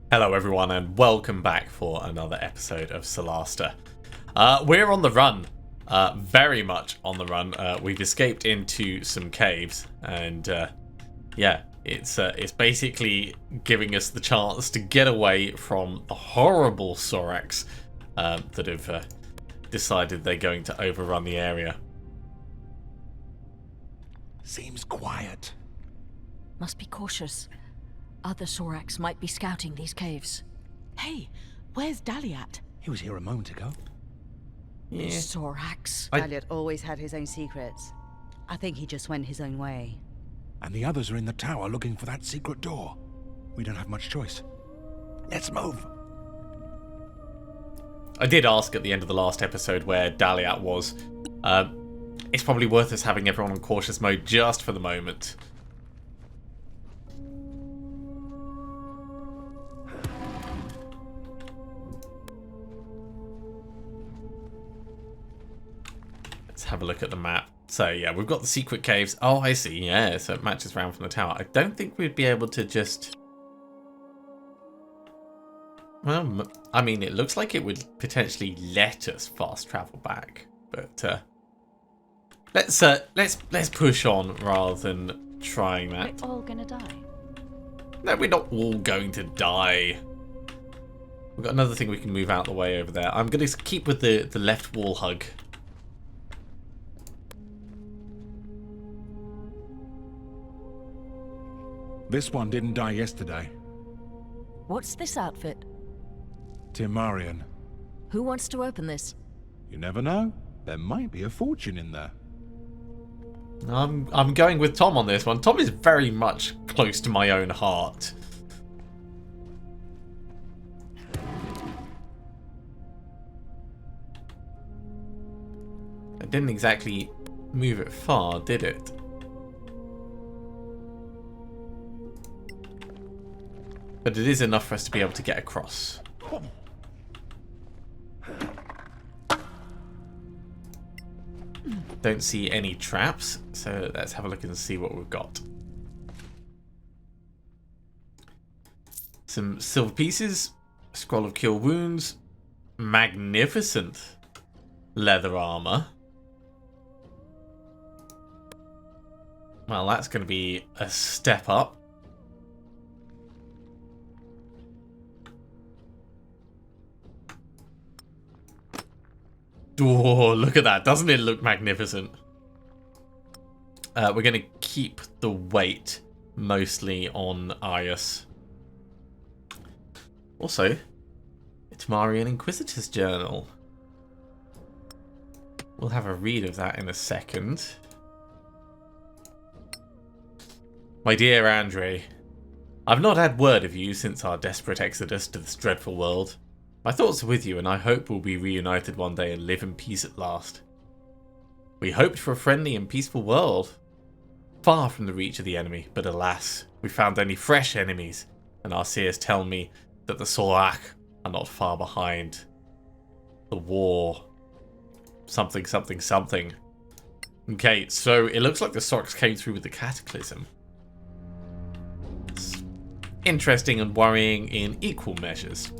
Hello everyone and welcome back for another episode of Solasta. We're on the run, very much on the run. We've escaped into some caves and yeah, it's basically giving us the chance to get away from the horrible Soraks that have decided they're going to overrun the area. Seems quiet. Must be cautious. Other Soraks might be scouting these caves. Hey, where's Daliat? He was here a moment ago. Yeah. Soraks. Daliat always had his own secrets. I think he just went his own way. And the others are in the tower looking for that secret door. We don't have much choice. Let's move. I did ask at the end of the last episode where Daliat was. It's probably worth us having everyone on cautious mode just for the moment. Let's have a look at the map. So yeah, we've got the secret caves. Oh, I see. Yeah, so it matches round from the tower. I don't think we'd be able to just... Well, I mean, it looks like it would potentially let us fast travel back, but let's push on rather than trying that. We're all gonna die. No, we're not all going to die. We've got another thing we can move out the way over there. I'm going to keep with the left wall hug. This one didn't die yesterday. What's this outfit? Timarian. Who wants to open this? You never know. There might be a fortune in there. I'm going with Tom on this one. Tom is very much close to my own heart. It didn't exactly move it far, did it? But it is enough for us to be able to get across. Don't see any traps, so let's have a look and see what we've got. Some silver pieces, scroll of cure wounds, magnificent leather armor. Well, that's going to be a step up. Oh, look at that. Doesn't it look magnificent? We're going to keep the weight mostly on Arius. Also, it's Marian Inquisitor's Journal. We'll have a read of that in a second. My dear Andre, I've not had word of you since our desperate exodus to this dreadful world. My thoughts are with you, and I hope we'll be reunited one day and live in peace at last. We hoped for a friendly and peaceful world, far from the reach of the enemy, but alas, we found only fresh enemies, and our seers tell me that the Soraks are not far behind. The war. Something, something, something. Okay, so it looks like the Soraks came through with the Cataclysm. It's interesting and worrying in equal measures.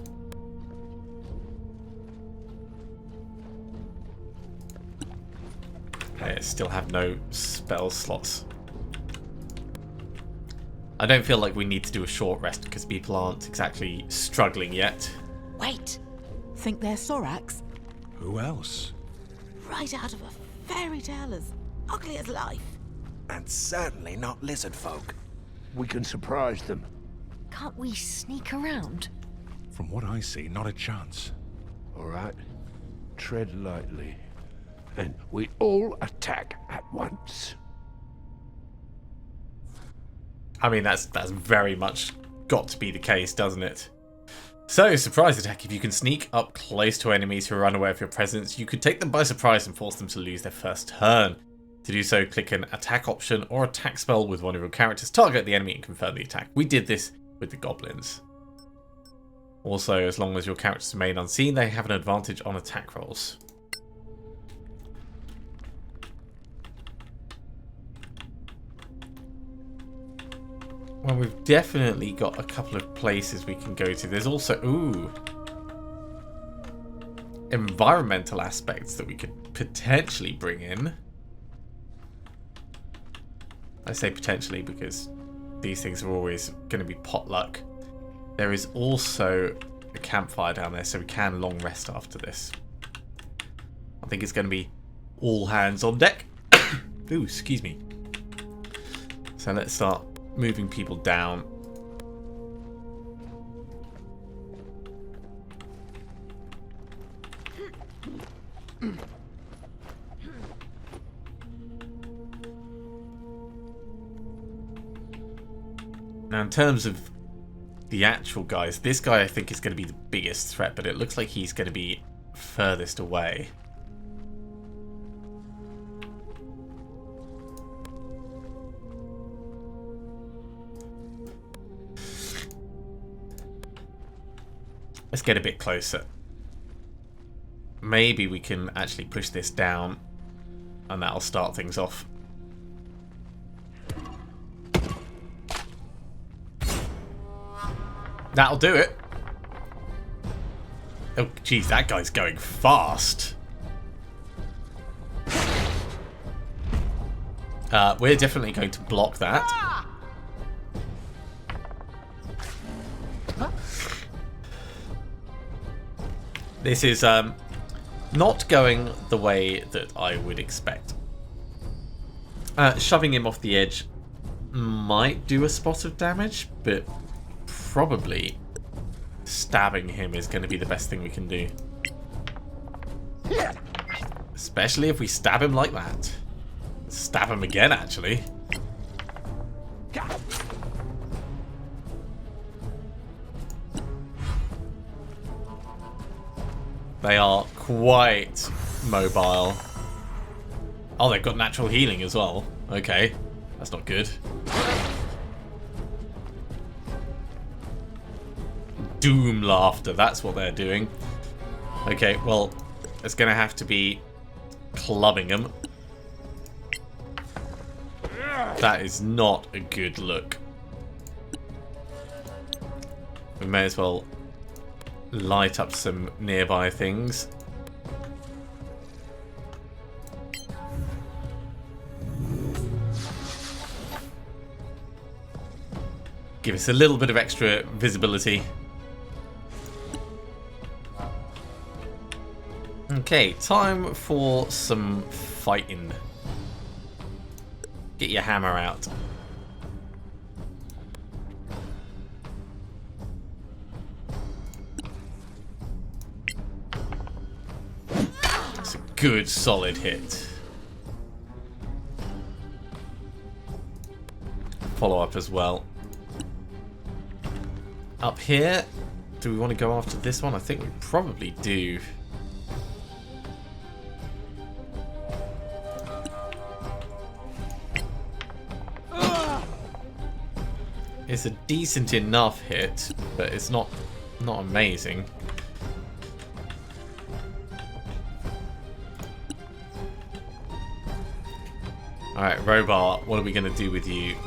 I still have no spell slots. I don't feel like we need to do a short rest because people aren't exactly struggling yet. Wait, think they're Soraks? Who else? Right out of a fairy tale as ugly as life. And certainly not lizard folk. We can surprise them. Can't we sneak around? From what I see, not a chance. All right? Tread lightly. And we all attack at once. I mean, that's very much got to be the case, doesn't it? So, surprise attack. If you can sneak up close to enemies who are unaware of your presence, you could take them by surprise and force them to lose their first turn. To do so, click an attack option or attack spell with one of your characters, target the enemy and confirm the attack. We did this with the goblins. Also, as long as your characters remain unseen, they have an advantage on attack rolls. Well, we've definitely got a couple of places we can go to. There's also, ooh, environmental aspects that we could potentially bring in. I say potentially because these things are always going to be potluck. There is also a campfire down there, so we can long rest after this. I think it's going to be all hands on deck. Ooh, excuse me. So let's start moving people down. Now, in terms of the actual guys, this guy I think is going to be the biggest threat, but it looks like he's going to be furthest away. Let's get a bit closer. Maybe we can actually push this down and that'll start things off. That'll do it. Oh, geez, that guy's going fast. We're definitely going to block that. This is not going the way that I would expect. Shoving him off the edge might do a spot of damage, but probably stabbing him is going to be the best thing we can do. Especially if we stab him like that. Stab him again, actually. They are quite mobile. Oh, they've got natural healing as well. Okay, that's not good. Doom laughter, that's what they're doing. Okay, well, it's going to have to be clubbing them. That is not a good look. We may as well light up some nearby things. Give us a little bit of extra visibility. Okay, time for some fighting. Get your hammer out. That's a good solid hit. Follow up as well. Up here, do we want to go after this one? I think we probably do. It's a decent enough hit, but it's not amazing. Alright, Robot, what are we going to do with you?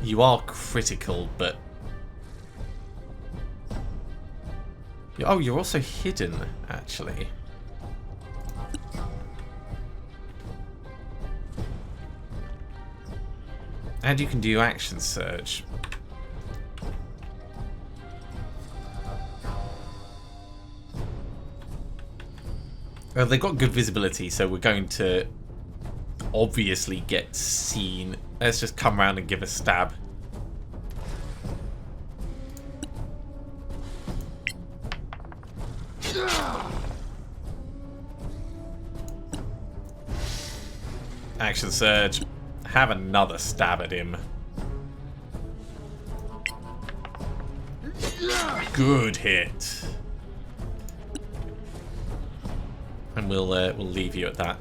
You are critical, but... Oh, you're also hidden, actually. And you can do action surge. Well, they've got good visibility, so we're going to obviously get seen. Let's just come around and give a stab. Action surge. Have another stab at him. Good hit. And we'll leave you at that.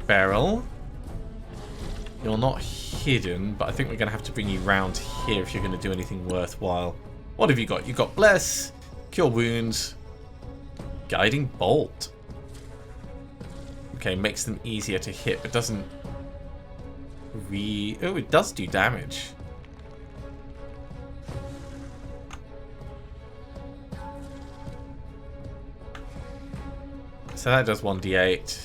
Beryl, you're not hidden, but I think we're going to have to bring you round here if you're going to do anything worthwhile. What have you got? You've got Bless, Cure Wounds, Guiding Bolt. Okay, makes them easier to hit, but doesn't oh, it does do damage. So that does 1d8.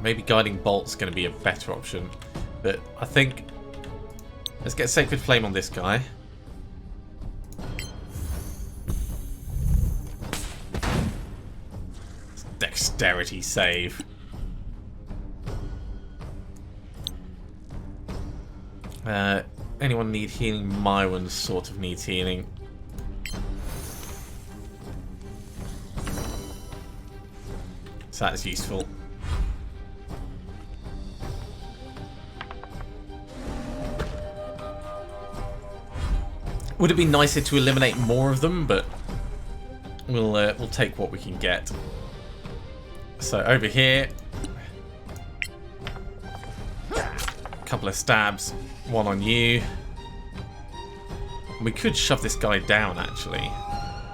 Maybe Guiding Bolt's going to be a better option. But I think... let's get Sacred Flame on this guy. Dexterity save. Anyone need healing? My one sort of needs healing. So that's useful. Would have been nicer to eliminate more of them, but we'll take what we can get. So over here, a couple of stabs, one on you. We could shove this guy down actually,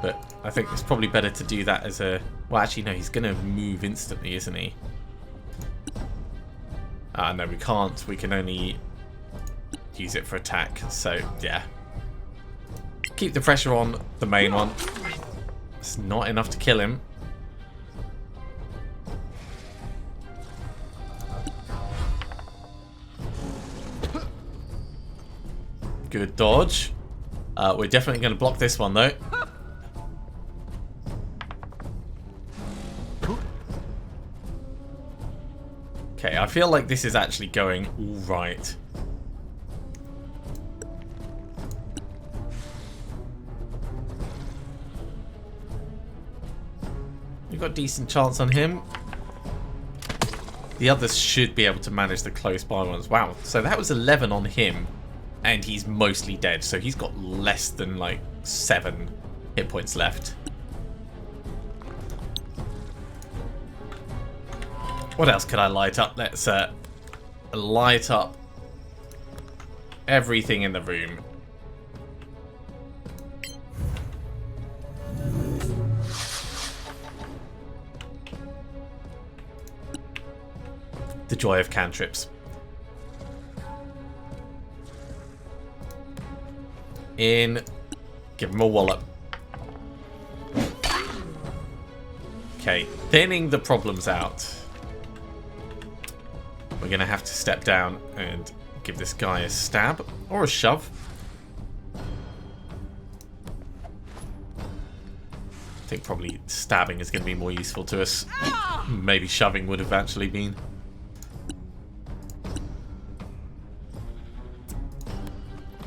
but I think it's probably better to do that as a... well, actually no, he's going to move instantly, isn't he? No, we can't. We can only use it for attack. So yeah. Keep the pressure on the main one. It's not enough to kill him. Good dodge. We're definitely going to block this one though. Okay, I feel like this is actually going all right. We've got a decent chance on him. The others should be able to manage the close by ones. Wow, so that was 11 on him, and he's mostly dead. So he's got less than like 7 hit points left. What else could I light up? Let's light up everything in the room. The joy of cantrips. In. Give him a wallop. Okay, thinning the problems out. We're going to have to step down and give this guy a stab or a shove. I think probably stabbing is going to be more useful to us. Maybe shoving would have actually been.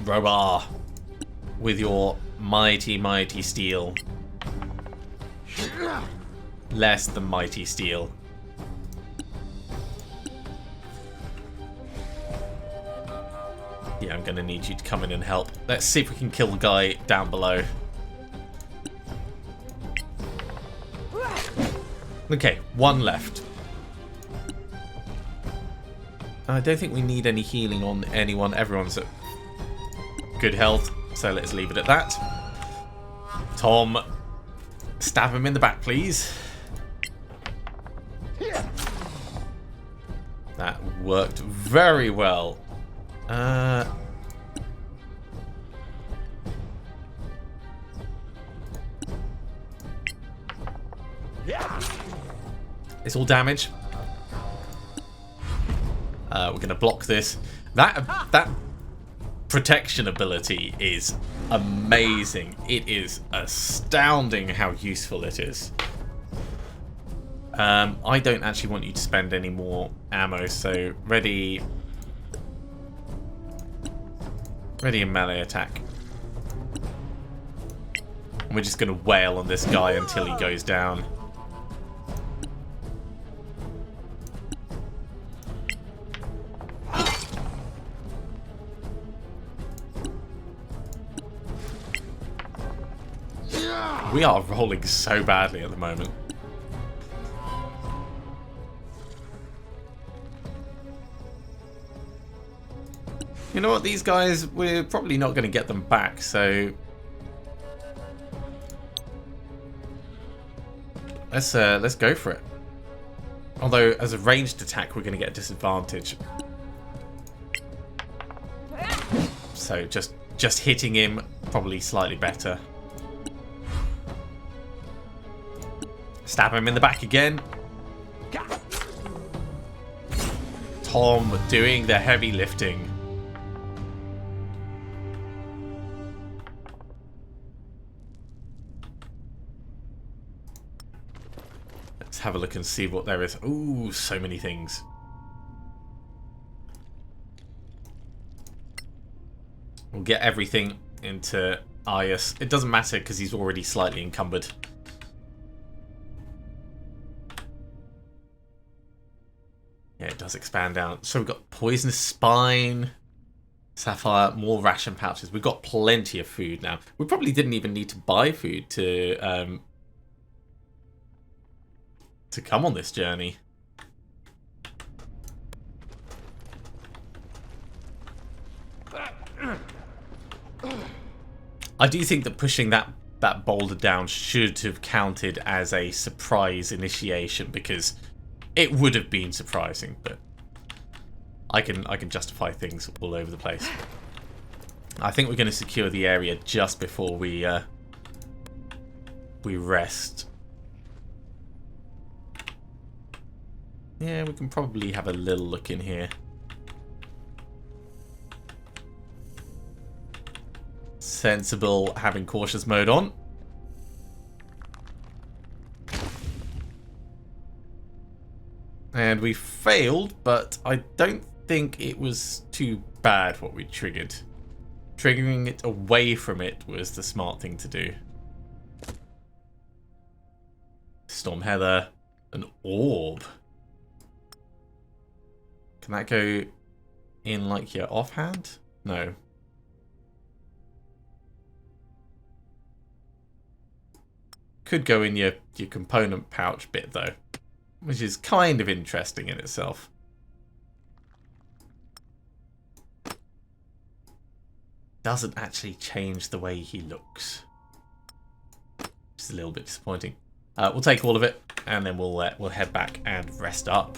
Robar, with your mighty, mighty steel. Less than mighty steel. Yeah, I'm going to need you to come in and help. Let's see if we can kill the guy down below. Okay, one left. I don't think we need any healing on anyone. Everyone's at good health, so let's leave it at that. Tom, stab him in the back, please. That worked very well. It's all damage. We're going to block this. That protection ability is amazing. It is astounding how useful it is. I don't actually want you to spend any more ammo, so ready a melee attack. And we're just going to wail on this guy until he goes down. We are rolling so badly at the moment. You know what, these guys, we're probably not going to get them back, so let's go for it. Although as a ranged attack, we're going to get a disadvantage. So just hitting him probably slightly better. Stab him in the back again. Tom doing the heavy lifting. Let's have a look and see what there is. Ooh, so many things. We'll get everything into Arius. It doesn't matter because he's already slightly encumbered. Yeah, it does expand down. So we've got Poisonous Spine, Sapphire, more ration pouches. We've got plenty of food now. We probably didn't even need to buy food to come on this journey. I do think that pushing that boulder down should have counted as a surprise initiation, because it would have been surprising, but I can justify things all over the place. I think we're going to secure the area just before we rest. Yeah, we can probably have a little look in here. Sensible having cautious mode on. And we failed, but I don't think it was too bad what we triggered. Triggering it away from it was the smart thing to do. Storm Heather, an orb. Can that go in like your offhand? No. Could go in your component pouch bit though, which is kind of interesting in itself. Doesn't actually change the way he looks. Just a little bit disappointing. We'll take all of it, and then we'll head back and rest up.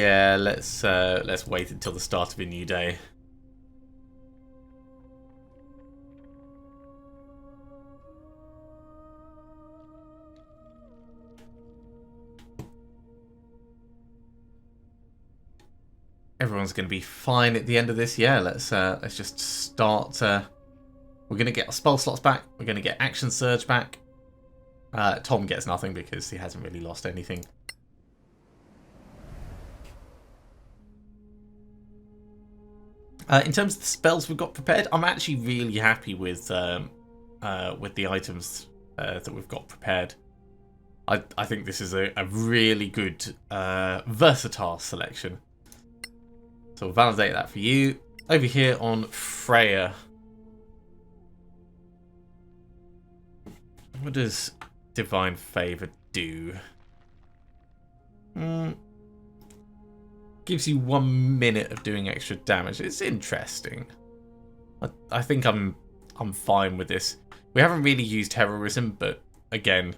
Yeah, let's wait until the start of a new day. Everyone's going to be fine at the end of this. Yeah, let's just start. We're going to get our spell slots back. We're going to get action surge back. Tom gets nothing because he hasn't really lost anything. In terms of the spells we've got prepared, I'm actually really happy with the items that we've got prepared. I think this is a really good versatile selection. So we'll validate that for you. Over here on Freya. What does Divine Favor do? Gives you 1 minute of doing extra damage. It's interesting. I think I'm fine with this. We haven't really used heroism, but again,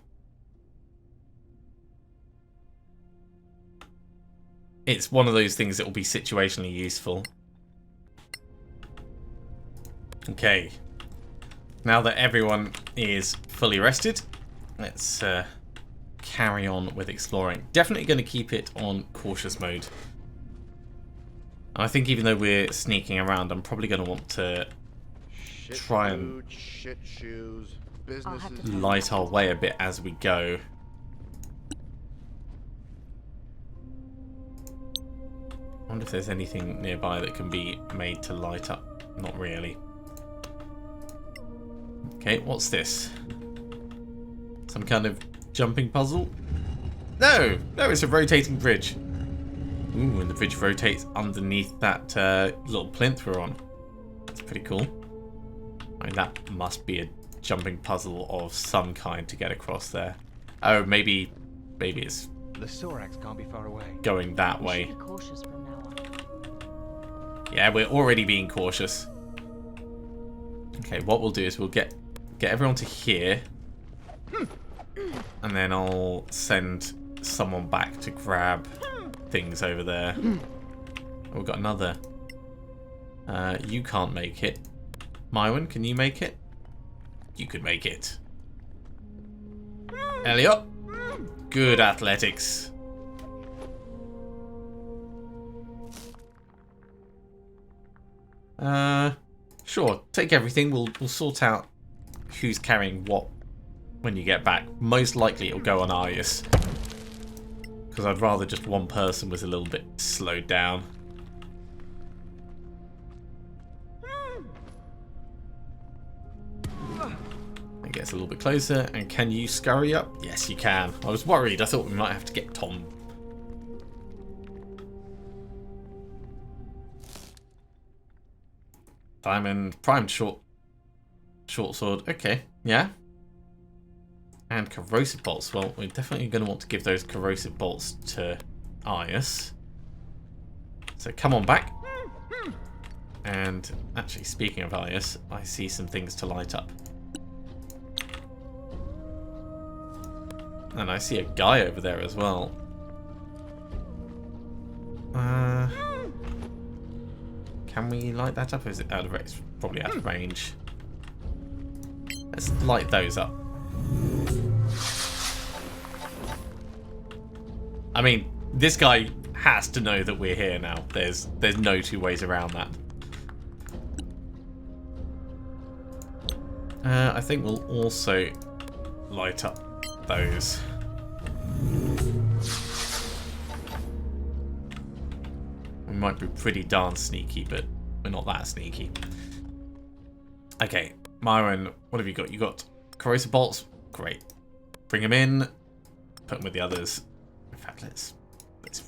it's one of those things that will be situationally useful. Okay. Now that everyone is fully rested, let's carry on with exploring. Definitely going to keep it on cautious mode. And I think even though we're sneaking around, I'm probably going to want to try and light our way a bit as we go. I wonder if there's anything nearby that can be made to light up. Not really. Okay, what's this? Some kind of jumping puzzle? No! No, it's a rotating bridge. Ooh, and the bridge rotates underneath that little plinth we're on. That's pretty cool. I mean, that must be a jumping puzzle of some kind to get across there. Oh, maybe it's The Soraks can't be far away. going that We way. should be cautious from now on. Yeah, we're already being cautious. Okay, what we'll do is we'll get everyone to here. And then I'll send someone back to grab things over there. Oh, we've got another. You can't make it. Mywin, can you make it? You could make it. Elliot. Good athletics. Sure. Take everything. We'll sort out who's carrying what when you get back. Most likely it'll go on Arius. Because I'd rather just one person was a little bit slowed down. It gets a little bit closer. And can you scurry up? Yes, you can. I was worried. I thought we might have to get Tom. Diamond, primed short sword. Okay, yeah. And corrosive bolts. Well, we're definitely going to want to give those corrosive bolts to Arius. So come on back. And actually, speaking of Arius, I see some things to light up. And I see a guy over there as well. Can we light that up, or is it out of range? It's probably out of range. Let's light those up. I mean, this guy has to know that we're here now. There's no two ways around that. I think we'll also light up those. We might be pretty darn sneaky, but we're not that sneaky. Okay, Myron, what have you got? You got corrosive bolts? Great. Bring them in. Put them with the others. In fact, let's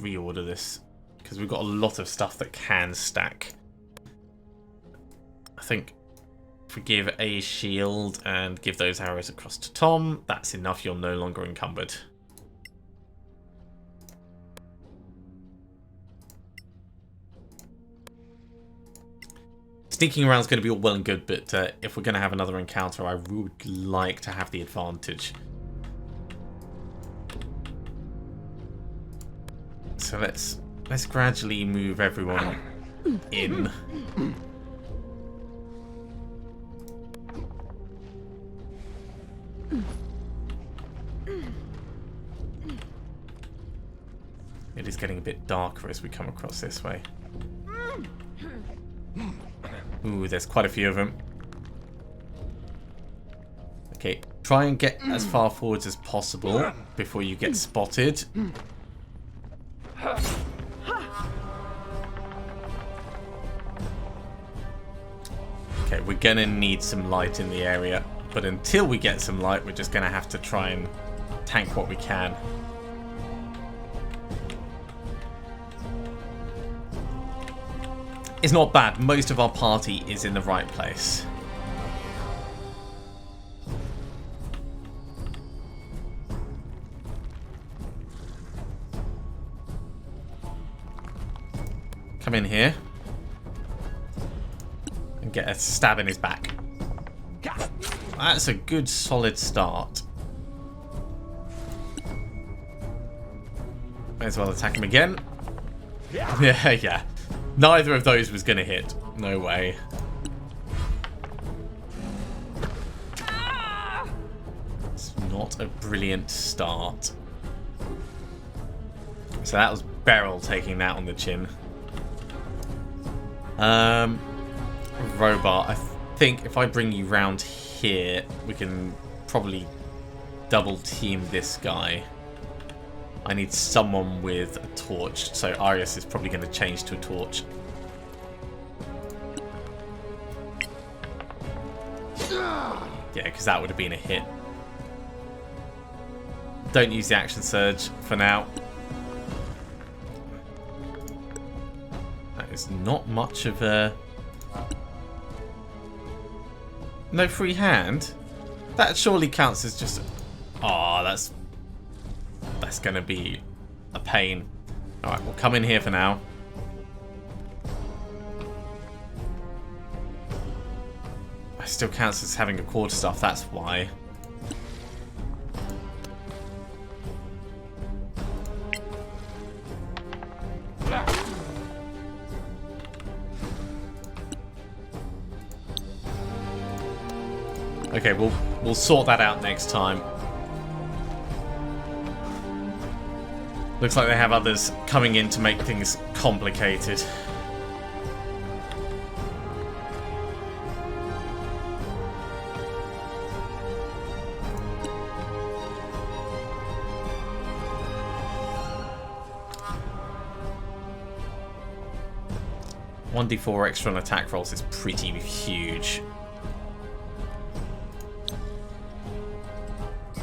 reorder this, because we've got a lot of stuff that can stack. I think if we give a shield and give those arrows across to Tom, that's enough. You're no longer encumbered. Sneaking around is going to be all well and good, but if we're going to have another encounter, I would like to have the advantage. So let's gradually move everyone in. It is getting a bit darker as we come across this way. Ooh, there's quite a few of them. Okay, try and get as far forwards as possible before you get spotted. Okay, we're gonna need some light in the area, but until we get some light, we're just gonna have to try and tank what we can. It's not bad. Most of our party is in the right place. Come in here. And get a stab in his back. That's a good solid start. May as well attack him again. Yeah. Neither of those was going to hit. No way. It's not a brilliant start. So that was Beryl taking that on the chin. Robar, I think if I bring you round here, we can probably double team this guy. I need someone with a torch, so Arius is probably going to change to a torch. Yeah, because that would have been a hit. Don't use the action surge for now. That is not much of a No free hand? That surely counts as just... Oh, that's going to be a pain. Alright, we'll come in here for now. It still counts as having a quarterstaff, that's why. Okay, we'll sort that out next time. Looks like they have others coming in to make things complicated. $1d4 extra on attack rolls is pretty huge.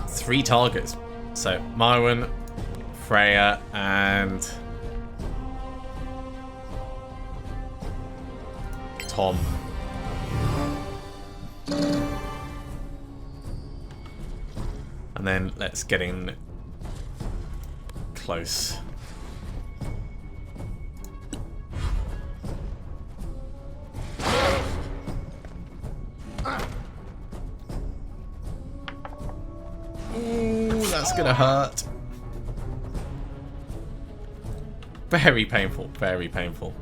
3 targets. So Marwyn, Freya, and Tom. And then let's get in close. Ooh, that's gonna hurt. Very painful, very painful.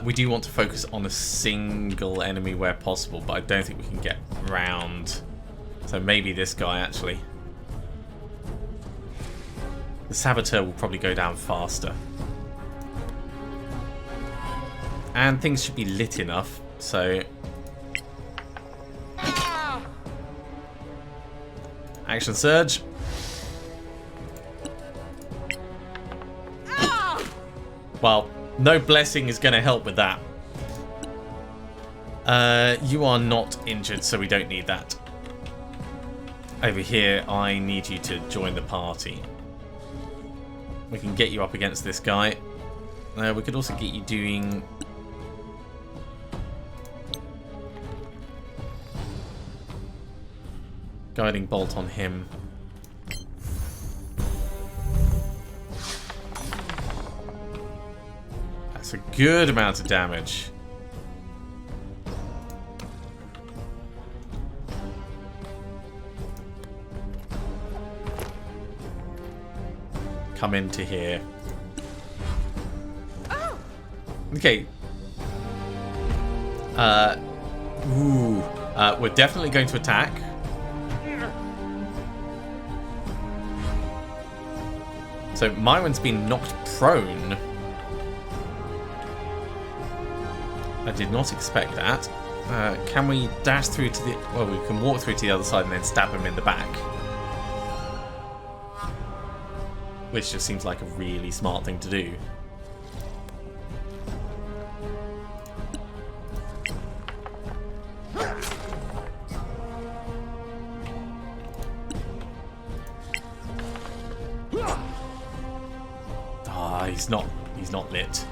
We do want to focus on a single enemy where possible, but I don't think we can get round. So maybe this guy, actually. The Saboteur will probably go down faster. And things should be lit enough, so... Action Surge. Well, no blessing is going to help with that. You are not injured, so we don't need that. Over here, I need you to join the party. We can get you up against this guy. We could also get you doing... Guiding Bolt on him. That's a good amount of damage. Come into here. Okay. We're definitely going to attack. So Mywin's been knocked prone. I did not expect that. Can we dash through to the... Well, we can walk through to the other side and then stab him in the back. Which just seems like a really smart thing to do. He's not lit.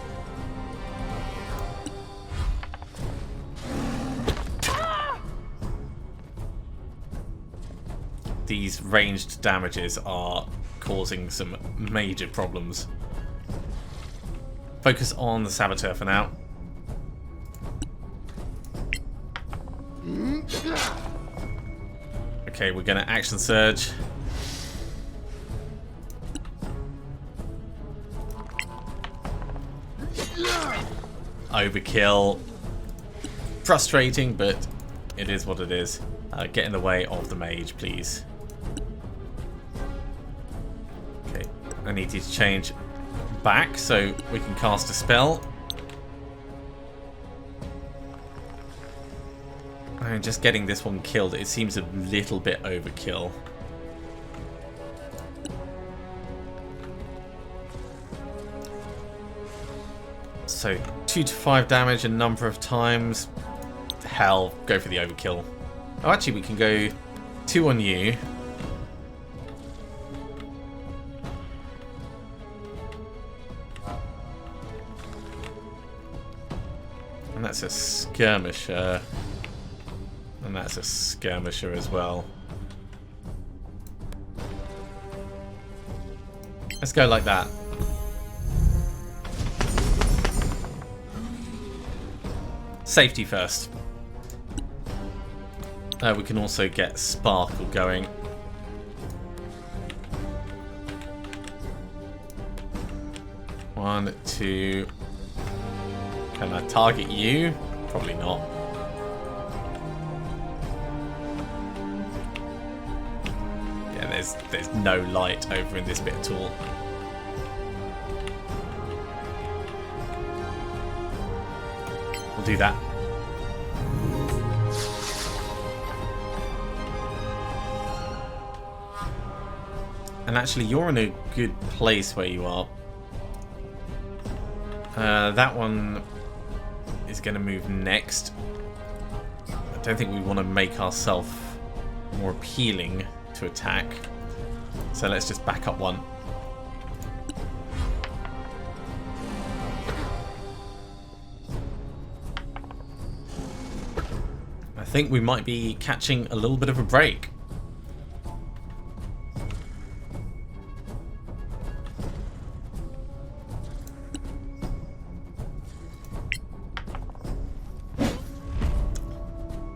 These ranged damages are causing some major problems. Focus on the Saboteur for now. Okay, we're gonna Action Surge. Overkill. Frustrating, but it is what it is. Get in the way of the mage, please. Okay, I need you to change back so we can cast a spell. And just getting this one killed, it seems a little bit overkill. So 2 to 5 damage a number of times. Hell, go for the overkill. Oh, actually, we can go 2 on you. And that's a skirmisher. And that's a skirmisher as well. Let's go like that. Safety first. We can also get Sparkle going. One, two. Can I target you? Probably not. Yeah, there's no light over in this bit at all. We'll do that. And actually, you're in a good place where you are. That one is going to move next. I don't think we want to make ourselves more appealing to attack. So let's just back up one. I think we might be catching a little bit of a break.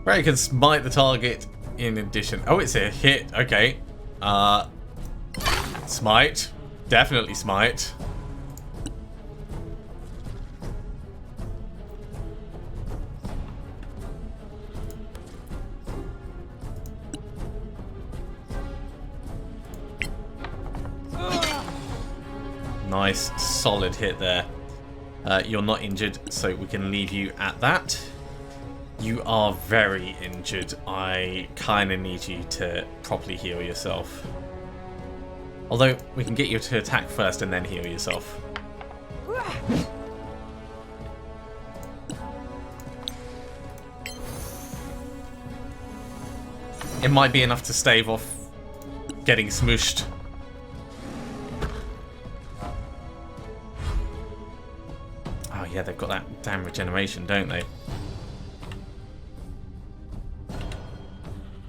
Right, can smite the target in addition. Oh, it's a hit. Okay. Smite. Definitely smite. Nice, solid hit there. You're not injured, so we can leave you at that. You are very injured. I kind of need you to properly heal yourself. Although, we can get you to attack first and then heal yourself. It might be enough to stave off getting smooshed. Oh yeah, they've got that damn regeneration, don't they?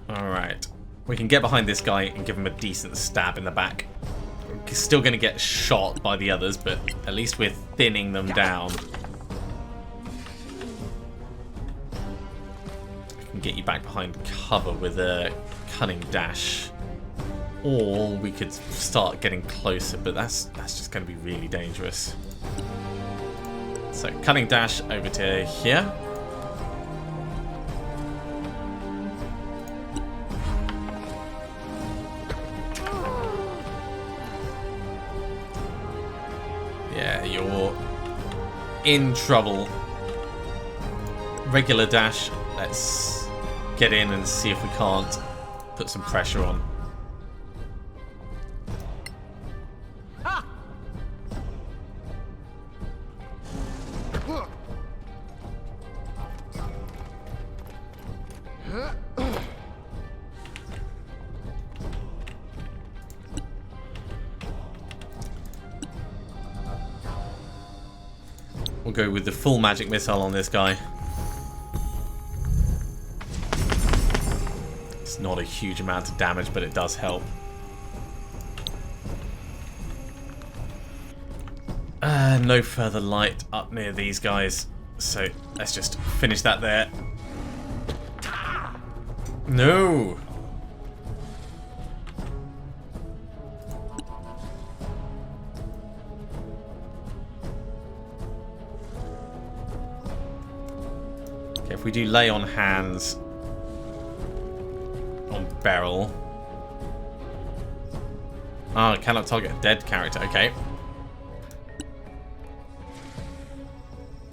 Alright. We can get behind this guy and give him a decent stab in the back. He's still going to get shot by the others, but at least we're thinning them down. I can get you back behind cover with a cunning dash. Or we could start getting closer, but that's just going to be really dangerous. So, cunning dash over to here. Yeah, you're in trouble. Regular dash. Let's get in and see if we can't put some pressure on. We'll go with the full magic missile on this guy. It's not a huge amount of damage, but it does help. No further light up near these guys, so let's just finish that there. No! Okay, if we do lay on hands on barrel. Ah, cannot target a dead character. Okay.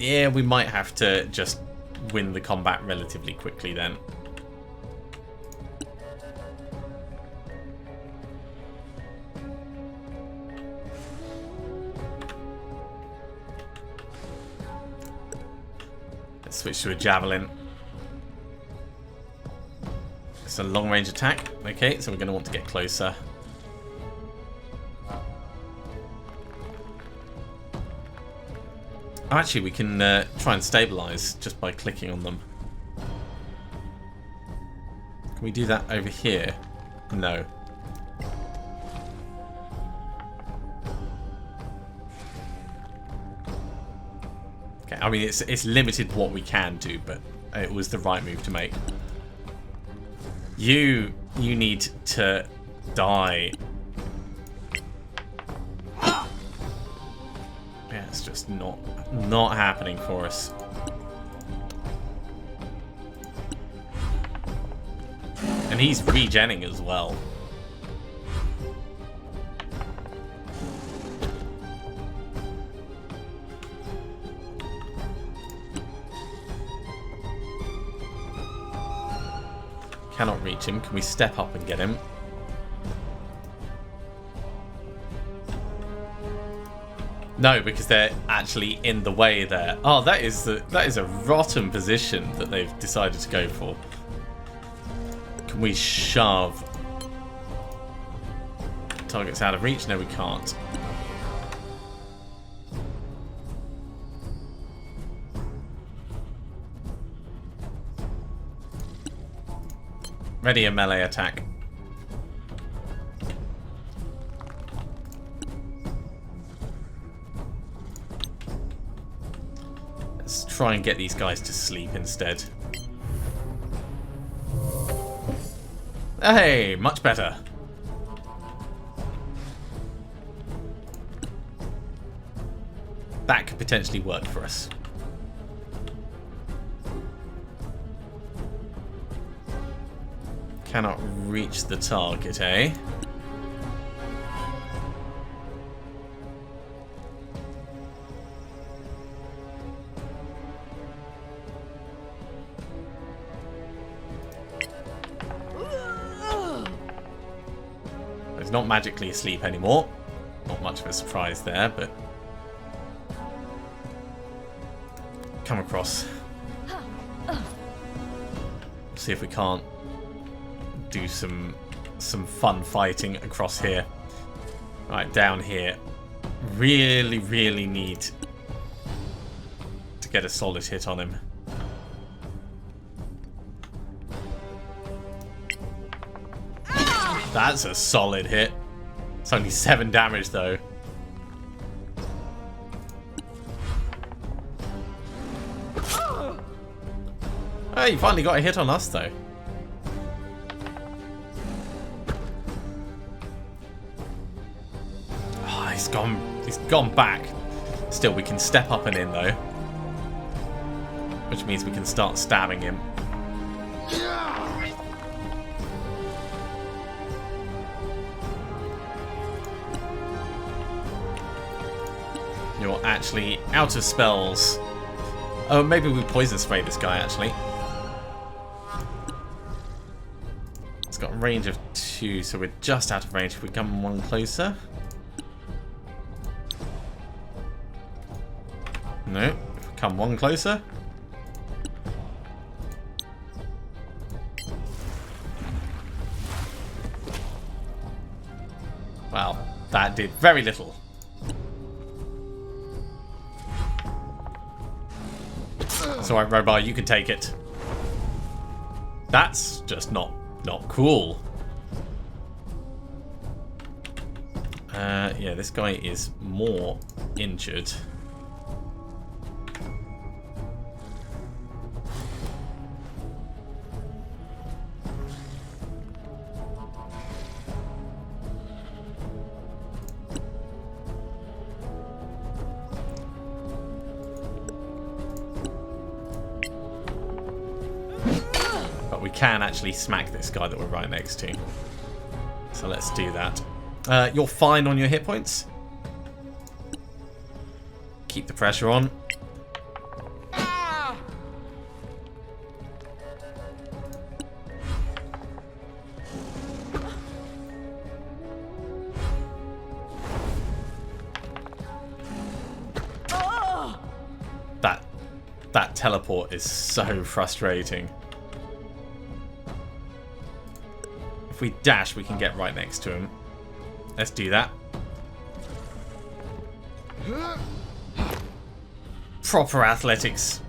Yeah, we might have to just win the combat relatively quickly then. Let's switch to a javelin. It's a long range attack. Okay, so we're going to want to get closer. Actually, we can try and stabilize just by clicking on them. we do that over here? No. Okay, I mean, it's limited what we can do, but it was the right move to make. You need to die. Yeah, it's just not happening for us. And he's regenning as well. Cannot reach him. Can we step up and get him? No, because they're actually in the way there. Oh, that is a rotten position that they've decided to go for. Can we shove targets out of reach? No, we can't. Ready a melee attack. Let's try and get these guys to sleep instead. Hey, much better. That could potentially work for us. Cannot reach the target, eh? He's not magically asleep anymore. Not much of a surprise there, but come across. See if we can't do some fun fighting across here. Right, down here. Really need to get a solid hit on him. That's a solid hit. It's only 7 damage though. Oh, you finally got a hit on us though. He's gone back. Still, we can step up and in though, which means we can start stabbing him. You're actually out of spells. Oh, maybe we poison spray this guy actually. It's got a range of 2, so we're just out of range. If we come one closer. No, if we come one closer. Well, that did very little. It's alright, Robar, you can take it. That's just not cool. Yeah, this guy is more injured. We can actually smack this guy that we're right next to. So let's do that. You're fine on your hit points. Keep the pressure on. That teleport is so frustrating. If we dash, we can get right next to him. Let's do that. Proper athletics.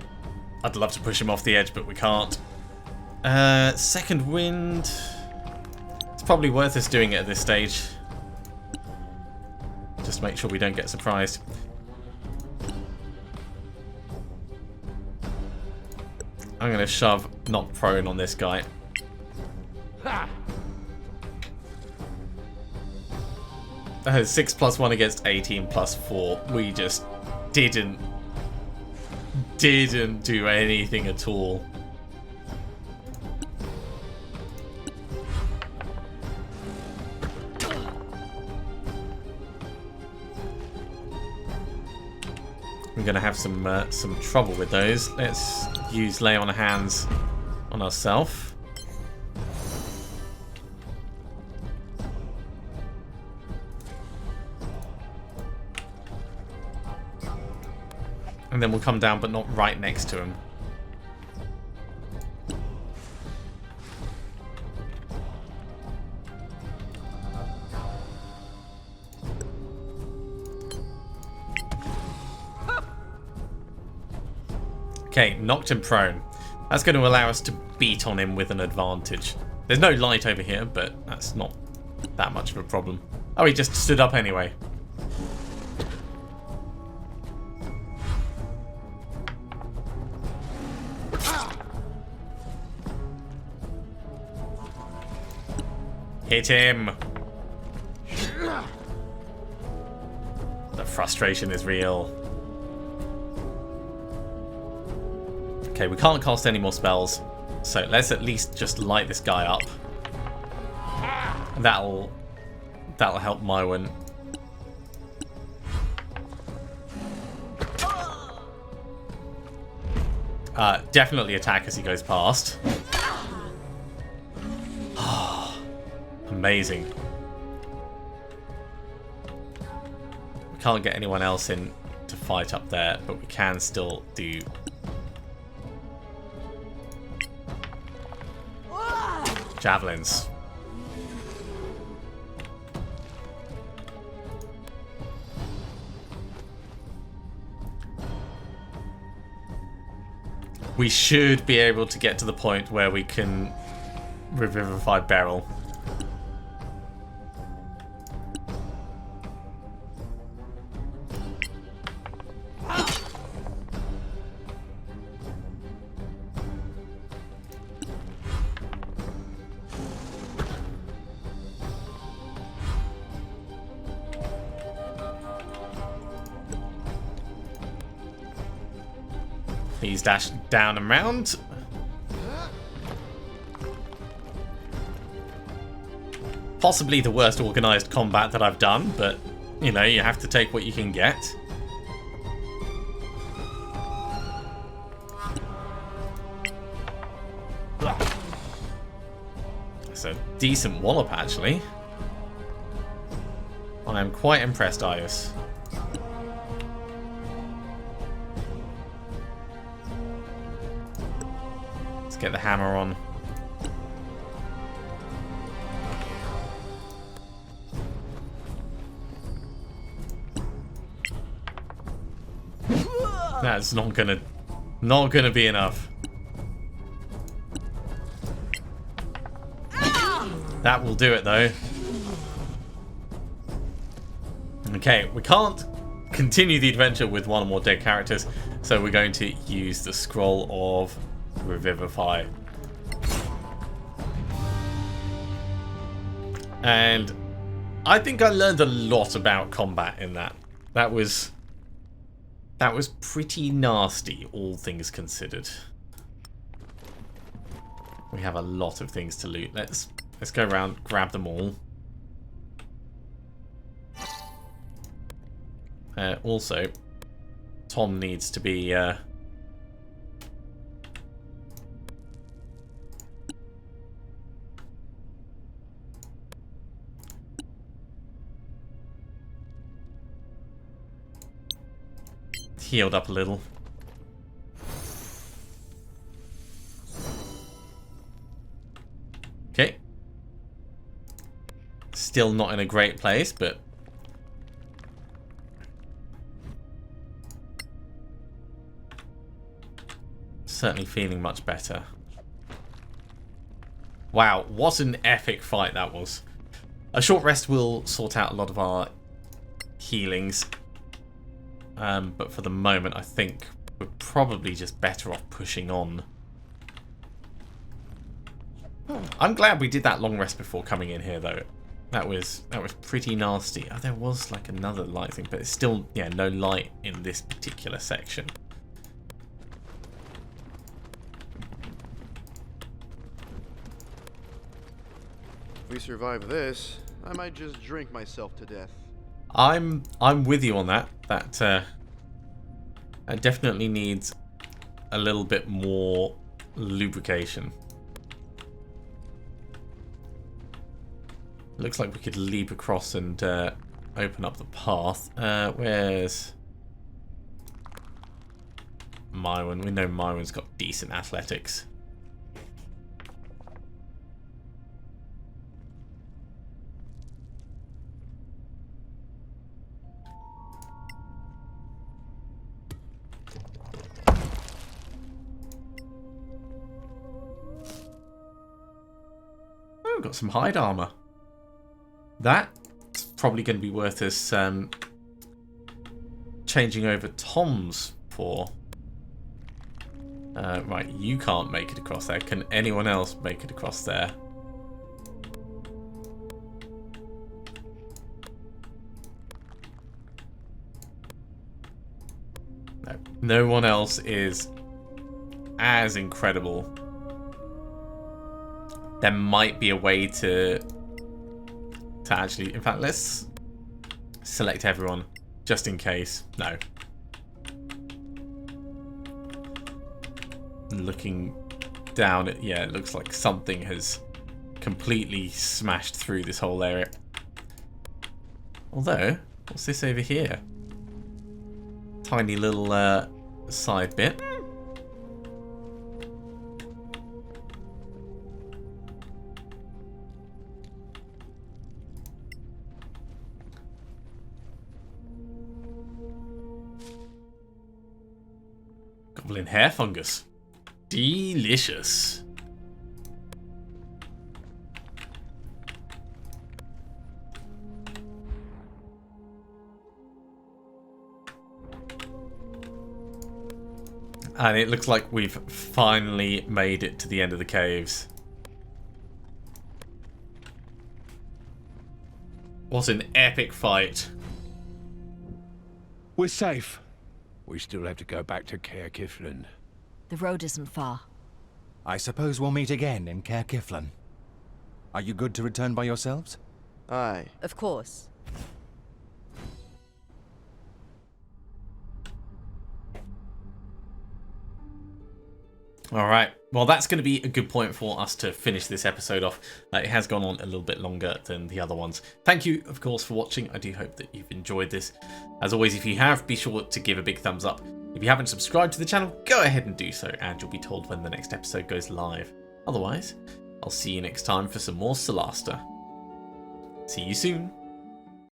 I'd love to push him off the edge, but we can't. Second wind. It's probably worth us doing it at this stage. Just make sure we don't get surprised. I'm going to shove knock prone on this guy. Ha! 6 plus 1 against 18 plus 4. We just didn't do anything at all. We're going to have some trouble with those. Let's use lay on hands on ourselves. And then we'll come down, but not right next to him. Okay, knocked him prone. That's going to allow us to beat on him with an advantage. There's no light over here, but that's not that much of a problem. Oh, he just stood up anyway. Hit him! The frustration is real. Okay, we can't cast any more spells, so let's at least just light this guy up. That'll help Mywin. Definitely attack as he goes past. Amazing. We can't get anyone else in to fight up there, but we can still do... javelins. We should be able to get to the point where we can revivify Beryl. Please dash down and round. Possibly the worst organised combat that I've done, but, you know, you have to take what you can get. It's a decent wallop, actually. I am quite impressed, Ius. Get the hammer on. That's not gonna be enough. That will do it though. Okay, we can't continue the adventure with one or more dead characters, so we're going to use the scroll of Revivify. And I think I learned a lot about combat in that. That was pretty nasty, all things considered. We have a lot of things to loot. Let's go around, grab them all. Also, Tom needs to be healed up a little. Okay. Still not in a great place, but certainly feeling much better. Wow, what an epic fight that was. A short rest will sort out a lot of our healings. But for the moment, I think we're probably just better off pushing on. I'm glad we did that long rest before coming in here, though. That was pretty nasty. Oh, there was like another light thing, but it's still, yeah, no light in this particular section. If we survive this, I might just drink myself to death. I'm with you on that. That definitely needs a little bit more lubrication. Looks like we could leap across and open up the path. Where's Mywin? We know Mywin's got decent athletics. Oh, we've got some hide armor. That's probably going to be worth us changing over Tom's for. Right, you can't make it across there. Can anyone else make it across there? No, no one else is as incredible. There might be a way to actually, in fact, let's select everyone just in case. No. Looking down at, yeah, it looks like something has completely smashed through this whole area. Although, what's this over here? Tiny little side bit. Goblin hair fungus. Delicious. And it looks like we've finally made it to the end of the caves. What an epic fight. We're safe. We still have to go back to Caer Kiflin. The road isn't far. I suppose we'll meet again in Caer Kiflin. Are you good to return by yourselves? Aye. Of course. Alright, well that's going to be a good point for us to finish this episode off. It has gone on a little bit longer than the other ones. Thank you, of course, for watching. I do hope that you've enjoyed this. As always, if you have, be sure to give a big thumbs up. If you haven't subscribed to the channel, go ahead and do so, and you'll be told when the next episode goes live. Otherwise, I'll see you next time for some more Solasta. See you soon.